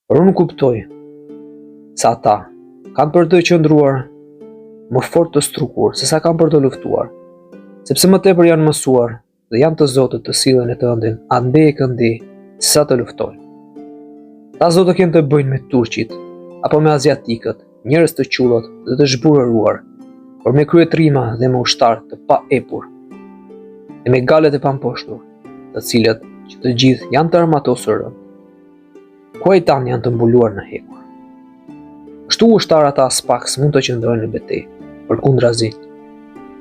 Por unë kuptoj se ata kanë për të qëndruar më fort të strukur se sa kanë për të luftuar, sepse më tepër janë mësuar dhe janë të zotët të sillen e të ëndin ande e këndi se sa të luftojnë. Ta zotë kanë të bëjnë me turqit apo me aziatikët, njerëz të qullot dhe të zhburëruar, por me kryetrima dhe me ushtar të pa epur, e me galet e pamposhtur, të cilët që të gjithë janë të armatosur rënd. Kuajtan janë të mbuluar në hekur. Kështu ushtarët as pak s'mund të qëndrojnë në betejë, përkundrazi,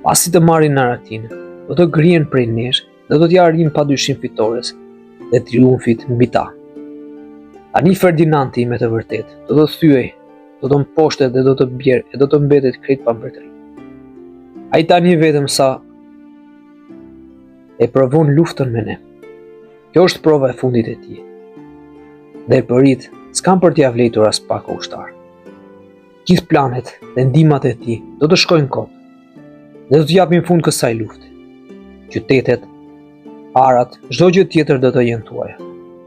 pasi të marrin Aratinë, do të grihen prej nesh dhe do t'ja arrijnë padyshim fitores dhe triumfit mbi ta. Tani Ferdinandi me të vërtet do të thyej, do të mposhtet dhe do të bjerë e do të mbetet krejt pa mbretëri. Ai tani vetëm sa e provon luftën me ne. Kjo është prova e fundit e tij. Dhe e përit s'kam për t'ja vlejtur as pak ushtar. Gjithë planet dhe ndihmat e tij do të shkojnë kot dhe do t'japin fund kësaj lufte. Qytetet, arat, çdo gjë tjetër do të jenë tuaja.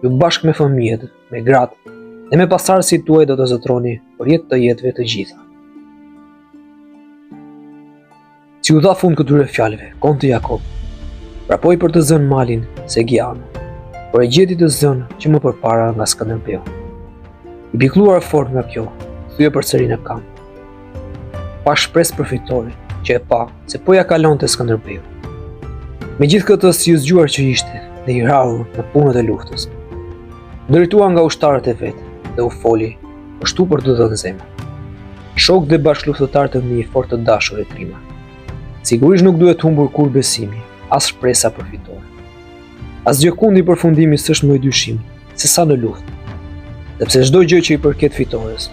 Ju bashkë me fëmijët, me gratë dhe me pasardhësit tuaj do të zotroni për jetë të jetëve të gjitha. Si u dha fund këtyre fjalëve, konti Jakob prapoi për të zënë malin Segiano, por e gjeti të zënë që më përpara nga Skënderbeu. I pikëlluar fort nga kjo, thye përsëri në kamp. Pa shpresë për fitoren, që e pa se po ja kalonte Skënderbeu. Megjithë këtë si u zgjuar që ishte dhe i rrahur në punët e luftës, ndërtua nga ushtarët e vet dhe u foli, ashtu për të dhënë zemër. Shok dhe bashkëluftëtar të mi fort të dashur e trima. Sigurisht nuk duhet humbur kur besimi, as shpresa për fitore. Asgjë kundi i përfundimit s'është më i dyshim se sa në luftë, sepse çdo gjë që i përket fitores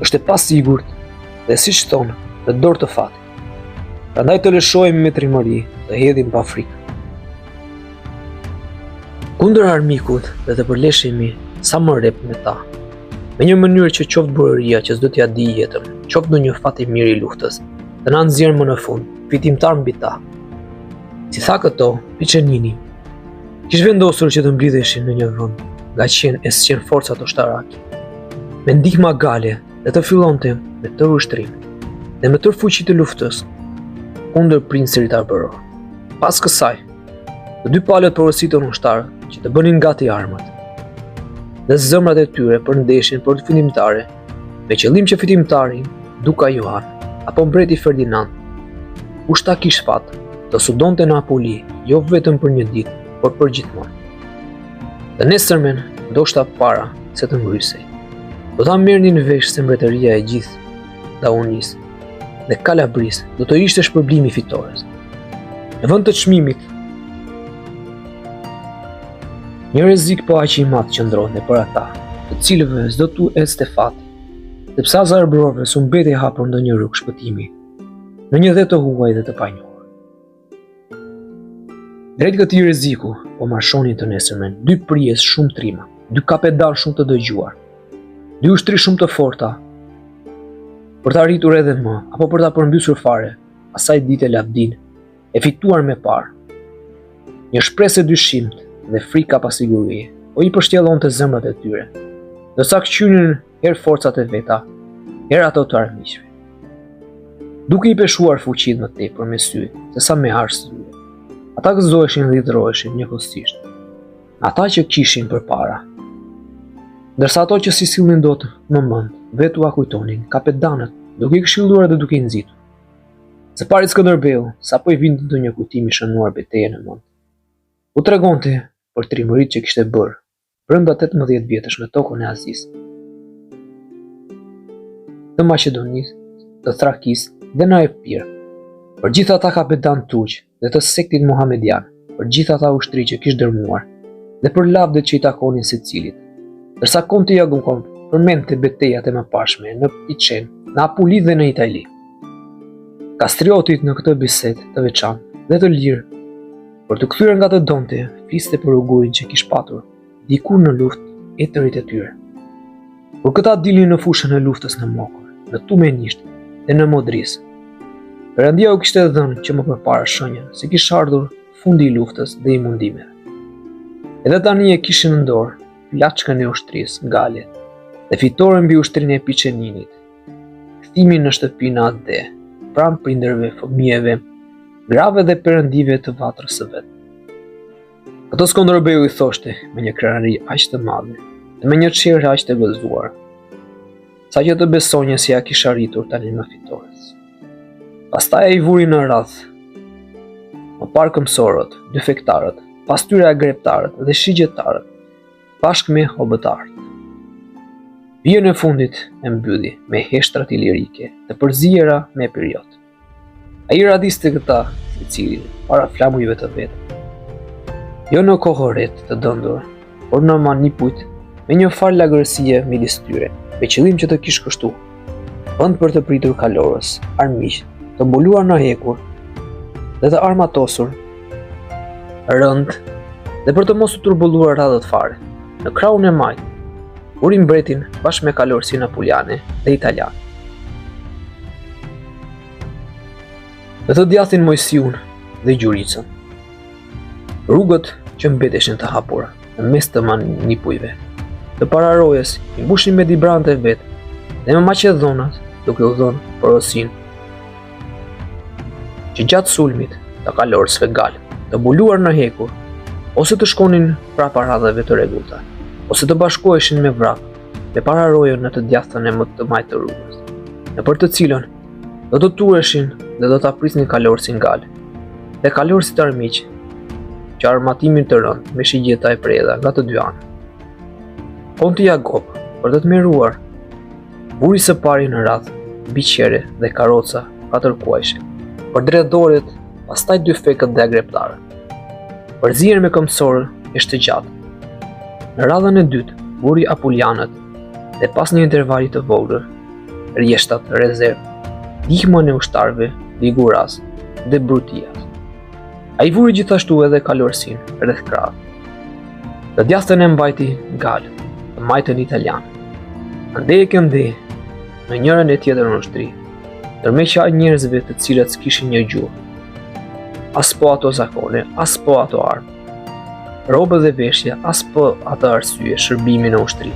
është e pasigurt dhe siç thonë, në dorë të fatit. Prandaj të lëshojmë me trimëri dhe hedhim pa frikë. Kundër armikut dhe të përleshemi sa më rep me ta, me një mënyrë që qoftë burëria që s'do t'ja di jetën, qoftë në një fat i mirë i luftës, dhe na nxjerrë më në fund, fitimtar mbi ta. Si tha këto, Piçenini kish vendosur që të mblidheshin në një vend, nga qenë e sqen forcat ushtarake, me ndihma gale dhe të fillonte me tërë ushtrim dhe me tërë fuqi të luftës kundër princerit arbëror. Pas kësaj, të dy palët porositën ushtarë që të bënin gati armët dhe zemrat e tyre për ndeshjen për fundimtare, me qëllim që fitimtarin Duka Johan apo mbreti Ferdinand, kushta kish fat të sudonte në Apuli, jo vetëm për një ditë, por për gjithmonë. Dhe nesërmen, ndoshta para se të ngrysej, do ta merrnin vesh se mbretëria e gjithë Daonis dhe Kalabris do të ishte shpërblimi i fitores. Në vend të çmimit, një rrezik po aq i madh qëndronte për ata, të cilëve s'do t'u ecte fati, sepse as arbërorëve s'u mbeti hapur ndonjë rrugë shpëtimi në një det të huaj dhe të panjohur. Drejt këtij rreziku po marshonin të nesërmen dy prijes shumë trima, dy kapedal shumë të dëgjuar, dy ushtri shumë të forta, për të arritur edhe më, apo për ta përmbysur fare asaj dite lavdin e fituar me parë. Një shpresë dyshimt dhe frika pasigurie, po i përshtjellonte zemrat e tyre, ndërsa kqynin herë forcat e veta, herë ato të armiqve. Duke i peshuar fuqinë më tepër me sy, se sa me arsye, ata gëzoheshin dhe i dhroheshin njëkohësisht. Ata që kishin përpara, ndërsa ato që si sillnin dot më mend, vetu a kujtonin kapedanët, duke i këshilluar dhe duke i nxitur. Së pari Skënderbeu, sapo i vinte ndonjë kujtim i shënuar betejën e mend, u tregonte për trimëritë që kishte bërë brenda 18 vjetësh në tokën e Azisë, të Maqedonisë, të Thrakisë dhe në Epir, për gjithë ata kapetan turq dhe të sektit muhamedian, për gjithë ata ushtri që kishte dërmuar dhe për lavdet që i takonin secilit. Ndërsa konti Jakob përmendte betejat e mëparshme në Piçen, në Apuli dhe në Itali. Kastriotit në këtë bisedë të veçantë dhe të lirë, për të kthyer nga të donte, fliste për augurin që kish patur dikur në luftë etërit e tyre. Por këta dilnin në fushën e luftës në Mokër, në Tumenisht dhe në Modris. Perëndia u kishte dhënë që më përpara shenjën se kishte ardhur fundi i luftës dhe i mundimeve. Edhe tani e kishin në dorë plaçkën e ushtrisë Gale dhe fitore mbi ushtrinë e Piçeninit. Kthimi në shtëpinë Ade, pranë prindërve, fëmijëve, grave dhe perëndive të vatrës së vet. Ato Skënderbeu i thoshte me një krenari aq të madhe dhe me një çerë aq të gëzuar, sa që të besonje se ja kisha arritur tani më fitores. Pastaj ai vuri në radhë, më parë këmsorët, dy fektarët, pas tyre agreptarët dhe shigjetarët, bashkë me hobëtarët. Vijën e fundit e mbylli me heshtra ilirike të përzijera me period. Ai radiste këta secilin para flamujve të vetë. Jo në kohëret të dëndur, por në manipujt me një farë lagërësie midis tyre, me qëllim që të kishë kështu vend për të pritur kalorës, armiq, të mbuluar në hekur dhe të armatosur, rënd dhe për të mos u turbulluar radhët fare. Në krahun e majt, uri mbretin bashkë me kalorësi napoleane dhe italiane. Dhe të djathin Mojsiun dhe Gjuricën. Rrugët që mbeteshin të hapura në mes të manipujve, të pararojes i mbushin me dibrante vet dhe me maqedonat duke u dhënë porosin që gjatë sulmit të kalorësve Gal të mbuluar në hekur, ose të shkonin prapa radhave të rregullta, ose të bashkoheshin me vrak me pararojën në të djathtën e më të majtë të rrugës, në për të cilën do të tureshin dhe do të aprisnin kalorësin Gal dhe kalorësit armiq që armatimin të rënd me shigjeta e preda nga të dy anë. Konti Jakob, për të tmeruar, buri së pari në radhë, biqere dhe karoca 4 kuajshe, për drejtoret, pastaj 2 fekët dhe agreptarët. Përzihen me këmbësorë e shtëgjatë. Në radhën e dytë, buri Apuljanët dhe pas një intervali të vogël, rjeshtat rezervë, ndihmën e ushtarëve, Liguras dhe Brutias. Ai vuri gjithashtu edhe kalorësin rreth krahut. Të djathtën e mbajti Gal, të majtën italian. Ande e kënde në njërën e tjetër në ushtri, ndërmeq njerëzve të cilët s'kishin një gjuhë. As po ato zakone, as po ato armë. Robë dhe veshje, as po ato arsye shërbimi në ushtri.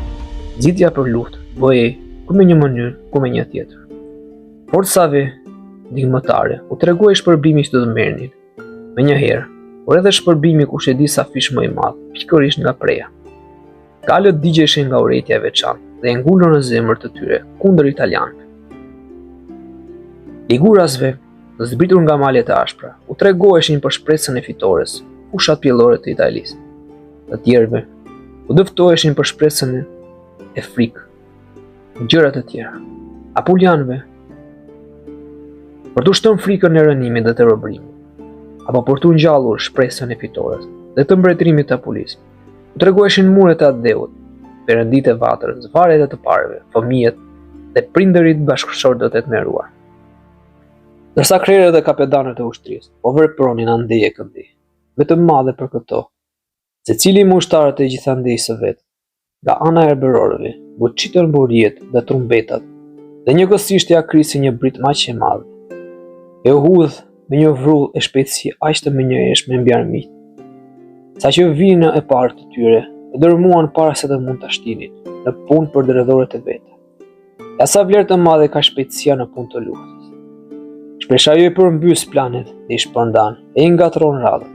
Zgjidhja për luftë bëhej ku me një mënyrë, ku me një tjetër. Forcave ndihmëtare u tregoi shpërbimi që do të merrnin. Me një herë, por edhe shpërbimi kush e di sa fish më i madh, pikërisht nga preja. Galët digjeshin nga urrejtja e veçantë dhe e ngulën në zemër të tyre kundër italianëve. Ligurasve, të zbritur nga malet e ashpra, u tregoheshin për shpresën e fitores, fushat pjellore të Italisë. Të tjerëve, u dëftoheshin për shpresën e frikë, gjëra të tjera. Apuljanëve, për të shtënë frikën e rënimit dhe të robërimit, apo për të ngjallur shpresën e fitores dhe të mbretërimit të Apulis. U tregoheshin muret e Adeut, perënditë e vatrës, zvarret e të parëve, fëmijët dhe prindërit bashkëshortët e tmeruar. Ndërsa krerët dhe kapedanët e ushtrisë po vepronin andeje këndi, vetëm madhe për këto, secili me ushtarët e gjithandej së vet, nga ana e erberorëve, buçitën buriet dhe trumbetat, dhe njëkohësisht ja krisi një brit aq e madh. E u hudh me një vrull e shpejtësi aq të menjëhershme mbi armiqt, saqë vinë e parë të tyre e dërmuan para se të mund ta shtinin në punë për drejtoret e veta. Ja sa vlerë të madhe ka shpejtësia në punë të luftës. Shpesh ajo i përmbys planet dhe i shpërndan e i ngatron radhët.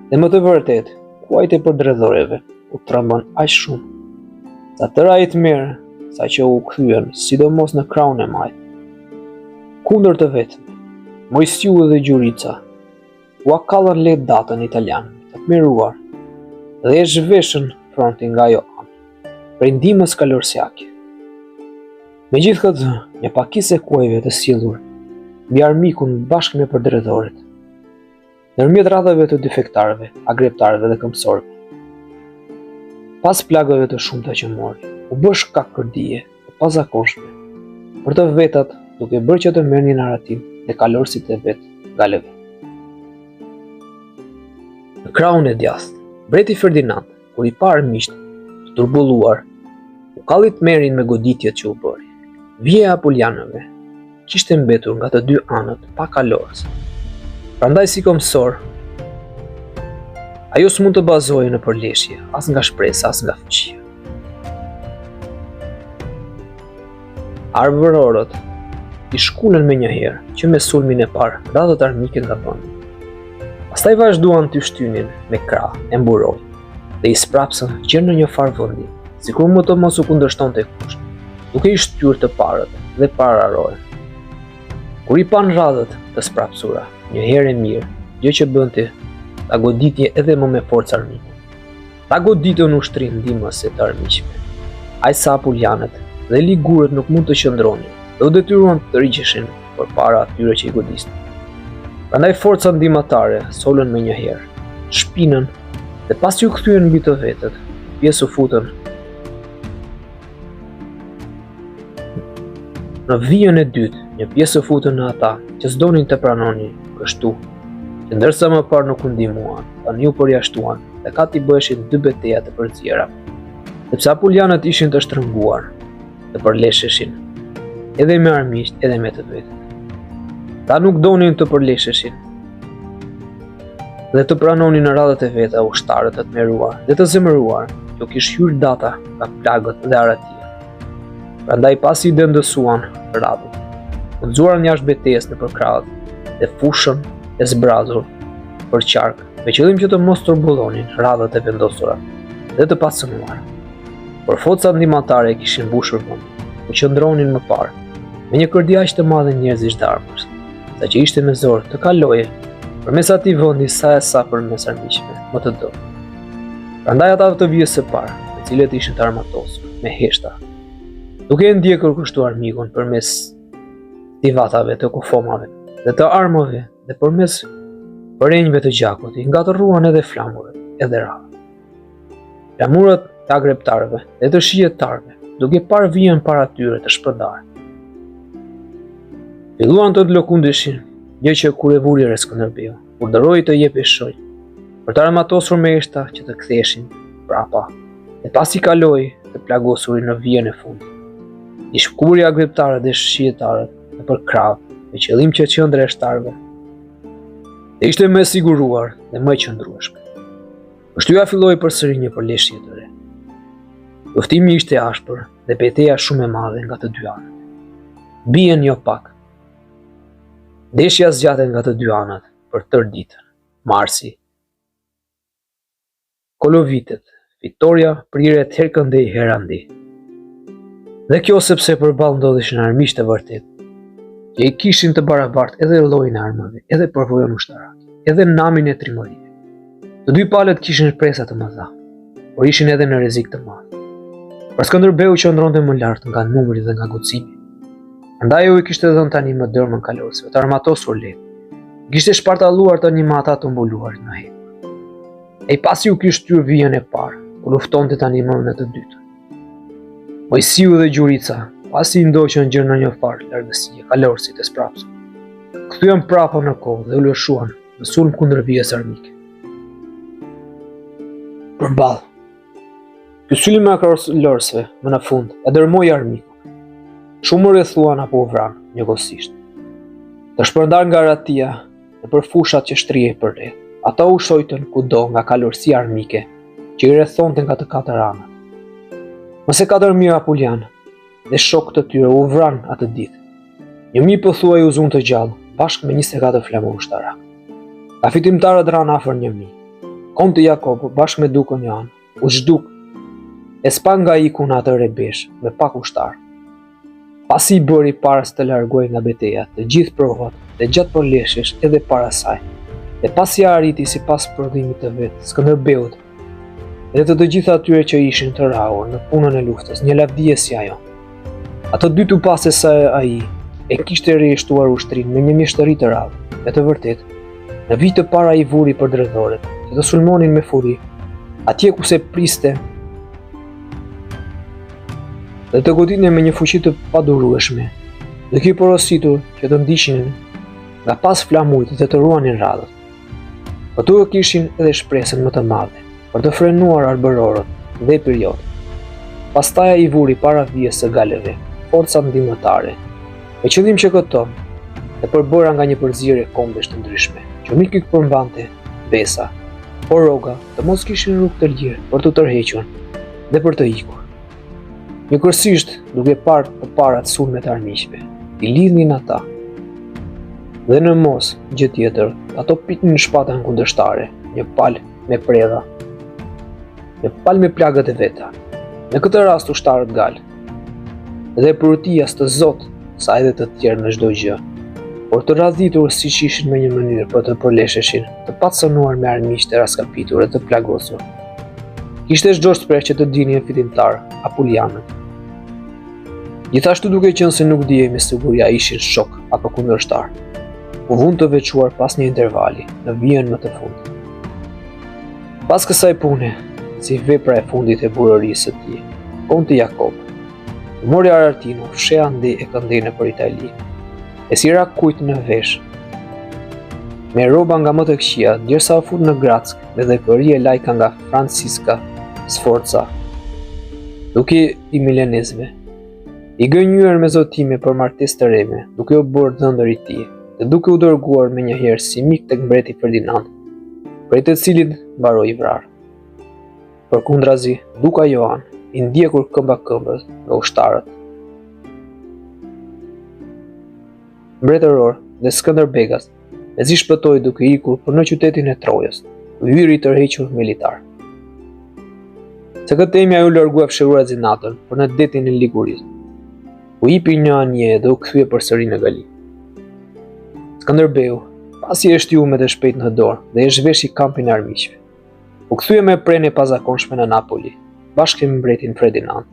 Dhe më të vërtet, kuajt e për drejtoreve u trembën aq shumë, sa tëra i tmerr, saqë u kthyen sidomos në krahun e majt. Kundër të vetëm, Mojsiu dhe Gjurica u akallën lehtë datën italianë të tmeruar dhe e zhveshën frontin nga ajo anë, prej ndihmës kalorësiake. Megjithatë, një pakicë e kuajve të sjellur mbi armikun bashkë me përdrejtoret, ndërmjet radhave të defektarëve, agreptarëve dhe këmbësorëve. Pas plagëve të shumta që mori, u bë shkak kërdie të pazakonshme për të vetat, duke bërë që të merrnin narativ dhe kalorësit e vet galëve. Në krahun e djathtë, mbreti Ferdinand, kur i pa armiqt të turbulluar, u kalli tmerrin me goditjet që u bëri. Vija e Apuljanëve kishte mbetur nga të dy anët pa kalorës. Prandaj si komsor, Ajo s'mund të bazohej në përleshje, as nga shpresa, as nga fuqia. Arbërorët i shkullën me një herë që me sulmin e parë radhët armike nga vendi. Pastaj vazhduan të shtynin me krah e mburoj dhe i sprapsën gjë në një farë vendi, sikur më të mos u kundërshtonte kusht, duke i shtyrë të parët dhe pararorën. Kur i pan radhët të sprapsura, një herë e mirë, gjë që bënte ta goditje edhe më me forcë armike. Ta goditën ushtrin ndihmëse të armiqve. Aq sa apuljanët dhe ligurët nuk mund të qëndronin dhe u detyruan të rriqeshin përpara atyre që i godisnin. Prandaj forcat ndihmëtare solën me një herë, shpinën dhe pasi u kthyen mbi të vetët, pjesë u futën në vijën e dytë, një pjesë u futën në ata që s'donin të pranonin kështu, që ndërsa më parë nuk u ndihmuan, tani u përjashtuan dhe kati bëheshin dy betejë të përziera. Sepse apuljanët ishin të shtrënguar, të përlesheshin, edhe me armiqt, edhe me të vetët. Ta nuk donin të përlesheshin dhe të pranonin në radhët e veta ushtarët të tmeruar dhe të zemëruar, që kishte hyrë data nga plagët dhe aratia. Prandaj pasi i dëndësuan radhët, u nxuan jashtë betejës nëpër krahët dhe fushën e zbrazur për qark, me qëllim që të mos turbullonin radhët e vendosura dhe të pasënuar. Por forcat ndihmëtare kishin mbushur vendin, u qëndronin më parë, me një kërdhi aq të madhe njerëzish dhe armësh, sa që ishte me zor të kaloje përmes atij vendi sa e sa përmes armiqve më të dobët. Prandaj ata të vijës së parë, të cilët ishin të armatosur me heshta, duke e ndjekur kështu armikun përmes tivatave të kufomave dhe të armëve dhe përmes përenjve të gjakut, i ngatëruan edhe flamurët, edhe radhët. Flamurët të agreptarëve dhe të shijetarëve, duke parë vijën para tyre të shpërndarë. Filluan të lëkundeshin, gjë që kur e vuri re Skënderbeu, urdhëroi të jepë shoj, për të armatosur me heshta që të ktheheshin prapa, dhe pasi kaloi të plagosurin në vijën e fundit. I shkuri agreptarët dhe shijetarët nëpër krah, me qëllim që qendra e shtarëve dhe ishte më e siguruar dhe më e qëndrueshme. Pështyja filloi përsëri një përleshje të re. Luftimi ishte ashpër dhe betejë shumë e madhe nga të dy anët. Bien jo pak. Ndeshja zgjatej nga të dy anët për tërë ditën. Marsi. Kolovitet, fitoria priret her këndej her andi. Dhe kjo sepse përballë ndodheshin armiq të vërtet, që i kishin të barabartë edhe llojin e armëve, edhe përvojën ushtarake, edhe namin e trimërive. Të dy palët kishin shpresa të mëdha, por ishin edhe në rrezik të madh. Për Skënderbeu qëndronte më lart nga numri dhe nga guximi. Prandaj u kishte dhënë tani më dërmën kalorësve të armatosur lehtë. Kishte shpartalluar tani me ata të mbuluar në hekë. E pasi u kishte shtyr vijën e parë, u luftonte tani më në të dytën. Mojsiu dhe Gjurica, pasi i ndoqën gjë në një farë largësie, kalorësit e sprapsur, kthyen prapa në kohë dhe u lëshuan në sulm kundër vijës armike. Përballë. Ky sulm me kalorësve më në fund e dërmoi armikun. Shumë rrethuan apo u vran njëkohësisht. Të shpërndar nga aratia nëpër fushat që shtrihej përreth, ata u shojtën kudo nga kalorësia armike që i rrethonte nga të katër anët. Mëse 4.000 apuljan dhe shok të tyre u vran atë ditë. 1.000 pothuaj u zun të gjallë, bashkë me 24 flamur ushtarak. Ka fitimtarët ran afër 1.000. Konti Jakob bashkë me dukën Jan u zhduk e spa nga ikun atë rebesh me pak ushtar. Pasi i bëri paras të largoj nga beteja të gjithë provat dhe gjatë përleshjes edhe para saj, dhe pasi arriti sipas prodhimit të vet Skënderbeut dhe të gjithë atyre që ishin të rrahur në punën e luftës, një lavdije si ajo. Ato dy tu pas se ai e kishte rishtuar ushtrin me një mjeshtëri të rrallë, me të vërtet, në vit të para i vuri për dredhoret, që të sulmonin me furi, atje ku se priste dhe të goditnin me një fuqi të padurueshme, dhe ky porositur që të ndiqnin nga pas flamujt dhe të ruanin radhët. Ato kishin edhe shpresën më të madhe për të frenuar arbërorët dhe periodët. Pastaj i vuri para vijës së galeve, forcat ndihmëtare, me qëllim që këto të përbëra nga një përzierje kombesh të ndryshme, që nuk i përmbante besa, por roga të mos kishin rrugë të lirë për të tërhequr dhe për të ikur. Njëkohësisht, duke parë të parat sulme të armiqve, i lidhin ata. Dhe në mos gjë tjetër, ato pitnin në shpatën kundërshtare, një palë me predha, një palë me plagët e veta. Në këtë rast ushtarët galë, dhe përtia të Zot, sa edhe të tjerë në çdo gjë, por të radhitur siç ishin me një mënyrë për të përlesheshin, të pacënuar me armiq të raskapitur e të plagosur. Kishte çdo shpreh që të dinin fitimtar apullianët. Gjithashtu duke qenë se nuk dihej me siguri a ishin shok apo kundërshtar, u vund të veçuar pas një intervali në vijën më të fundit. Pas kësaj pune, si vepra e fundit e burërisë së tij, konti Jakob mori Arartino, fshea ande e këndene për Itali, e si rak kujt në vesh, me roba nga më të këqija, derisa u fut në Grack me dhepëri e lajka nga Francisca Sforza, duke i milanezëve, i gënjur me zotime për martesë të reme, duke u bërë dhëndër i tij, dhe duke u dërguar me njëherë si mik tek mbreti Ferdinand, prej të cilit mbaroi vrarë. Përkundrazi, duka Joan, i ndjekur këmba këmbës nga ushtarët. Mbretëror dhe Skënderbegas e zi shpëtoi duke ikur për në qytetin e Trojës, u hyri i tërhequr militar. Se këtë emja ju largua fshehurat zinatën për në detin e Ligurisë. U jipi një anje dhe u kthye përsëri në Gali. Skënderbeu, pasi e shtyu me të shpejt në dorë dhe e zhveshi kampin e armiqve, u kthye me prenë e pazakonshme në Napoli, bashkë me mbretin Ferdinand,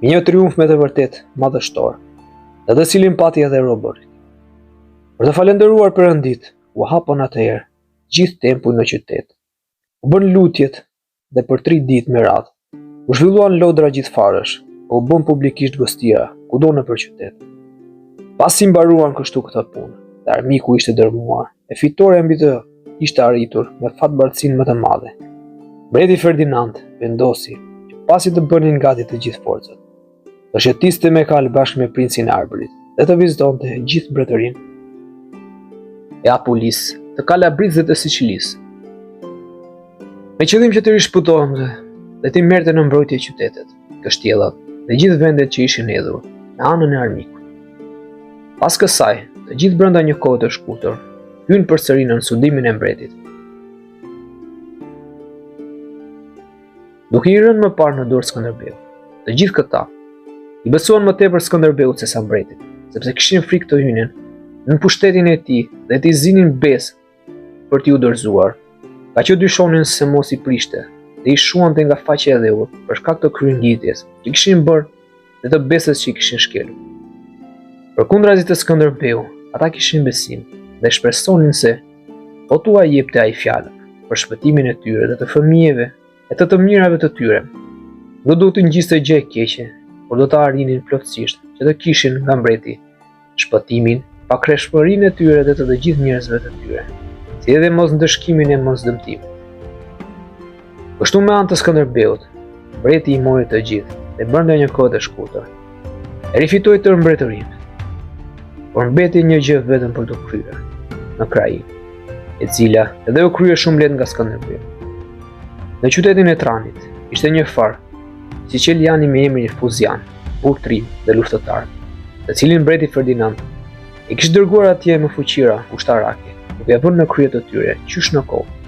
me një triumf me të vërtet madhështor, dhe të cilin pati edhe robërit. Për të falendëruar Perëndit, u hapën atëherë gjithë tempuj në qytet. U bën lutjet dhe për 3 ditë me radhë, u zhvilluan lodra gjithfarësh, u bën publikisht gostira kudo nëpër qytet. Pasi mbaruan kështu këtë punë, dhe armiku ishte dërmuar, e fitore mbi të ishte arritur me fatbardhësinë më të madhe. Mbreti Ferdinand vendosi që pasi të bënin gati të gjithë forcat, të shëtiste me kalë bashkë me princin e Arbërit dhe të vizitonte gjithë mbretërinë e Apulisë, të Kalabrisë dhe të Sicilisë, me qëllim që të rishpëtohente dhe të merrte në mbrojtje qytetet, kështjellat dhe gjithë vendet që ishin hedhur në anën e armikut. Pas kësaj, të gjithë brenda një kohe të shkurtër, hyn përsëri në studimin e mbretit. Duke i rënë më parë në dorë Skënderbeut, të gjithë këta i besuan më tepër Skënderbeut se sa mbretit, sepse kishin frikë të hynin në pushtetin e tij dhe të zinin besë për t'i u dorëzuar, ka që dyshonin se mos i prishte dhe i shuante nga faqja e dhëut për shkak të kryengjitjes që kishin bërë dhe të besës që i kishin shkelur. Përkundrazi të Skënderbeut, ata kishin besim dhe shpresonin se po t'ua jepte ai fjalën për shpëtimin e tyre dhe të fëmijëve e të mirave të tyre. Nuk do të ngjiste gjë e keqe, por do të arrinin plotësisht që të kishin nga mbreti shpëtimin, pakreshpërinë e tyre dhe të gjithë njerëzve të tyre, si edhe mos ndëshkimin e mosdëmtimit. Kështu me anë të Skënderbeut, mbreti i mori të gjithë dhe brenda një kohe të shkurtër e rifitoi tërë mbretërinë, por mbeti një gjë vetëm për të kryer, në Krajinë, e cila edhe u krye shumë lehtë nga Skënderbeut. Në qytetin e Tranit ishte një far, Siciliani me emrin Fuzian, burr trim dhe luftëtar, të cilin mbreti Ferdinand i kishte dërguar atje me fuqira ushtarake, duke vënë në krye të tyre qysh në kohë